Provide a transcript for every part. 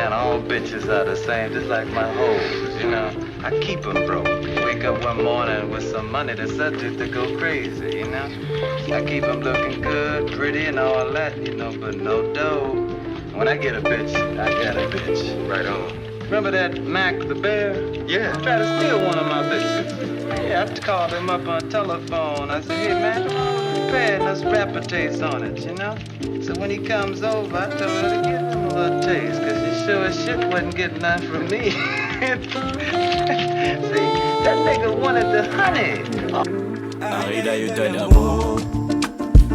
man, all bitches are the same, just like my hoes, you know. I keep them broke. Wake up one morning with some money that's subject to go crazy, you know. I keep them looking good, pretty and all that, you know, but no dough. When I get a bitch, I got a bitch. Right on. Remember that Mac the bear? Yeah. Tried to steal one of my bitches. Yeah, I called him up on telephone. I said, hey man, prepared us rapper taste on it, you know? So when he comes over, I told her to give him a little taste, cause he sure as shit wasn't getting none from me. See, that nigga wanted the honey. Akin na yung dala mo,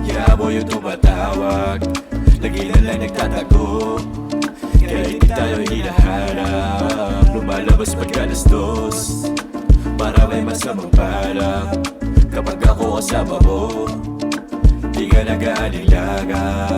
yabo yung tumatawag, lagi na lang nagtatago, kaya hindi tayo hinahanap. Lumalabas pagka 2:00, para may masamang balak. Kapag ako kasama mo, di ka nag-aalilangan.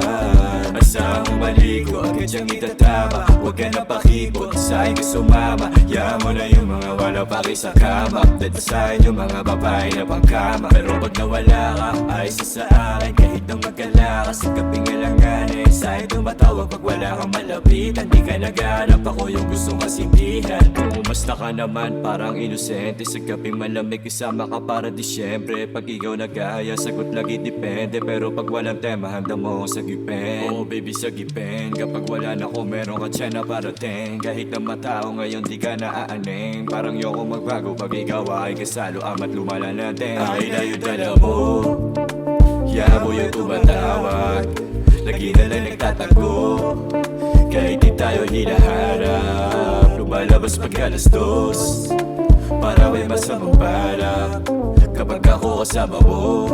Asang maligo, agad siyang itatama. Huwag ka na pakipot, sa'kin ka sumama. Yaman mo na yung mga wala paki sa kama. Update pa sa'kin yung mga babae na pangkama. Pero pag nawala ka, ayos na sa akin. Kahit na magkala ka sa kaping alanganin, sa'kin tumatawag pag wala kang malapitan. Di ka naghanap, ako yung gustong kasindihan. Kung umasta ka naman, parang inosente. Sa kaping malamig, kasama ka para Disyembre. Pag ikaw nag-aaya, sagot lagi depende. Pero pag walang tema, handa mo akong sagipin. Oh baby, sagipin. Kapag wala na ko, meron ka dyan na parating. Kahit na matao ngayon, di ka naaaning. Parang yoko magbago pag ikaw ay kasalo. Ama't lumala natin. Akin na yung dala mo, yabo yung tumatawag, lagi na lang nagtatago, kahit di tayo hinaharap. Lumalabas pagka 2:00, para may masamang balak. Kapag ako kasama mo,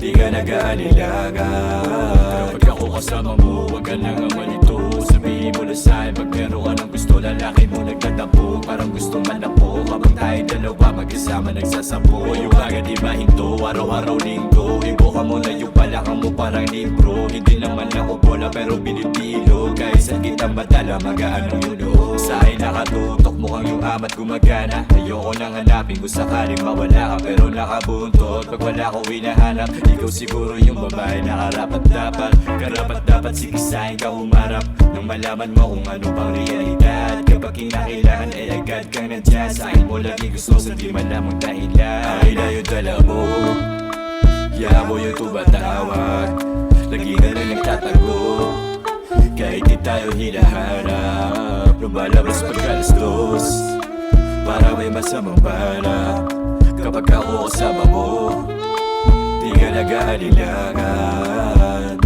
di ka nag-aalilangan. Kapag ako kasama mo, wag ka nang malito. Sabihin mo na sa'kin pag meron ka ng gusto. Lalaki mo nagtatapo, parang gusto manlapo. Kapag tayo dalawa magkasama nagsasapo, yung agad di mahinto, araw-araw linggo. Ibo ka mo na yung palakang mo parang libro. Hindi naman ako bola pero binibilo. Kahit saan kita madala, magaan ang yung loob. Sa'kin nakatutok, mukhang yung amat gumagana. Ayoko nang hanapin kung sakaling mawala ka, pero nakabuntot pag wala ko hinahanap. Ikaw siguro yung babae na karapat-dapat. Karapat-dapat sige sa'kin ka umarap, nang malaman mo kung ano pang realidad. Kapag kinakailangan ay agad kang nandyan. Sa'kin mo lagi gusto sa di malamang dahilan. Akin na yung dala mo, yabo yung tumatawag, lagi na lang nagtatago, kahit di tayo hinahanap. Lumalabas pagka 2:00, para may masamang balak. Kapag ako kasama mo, di ka nag-aalilangan.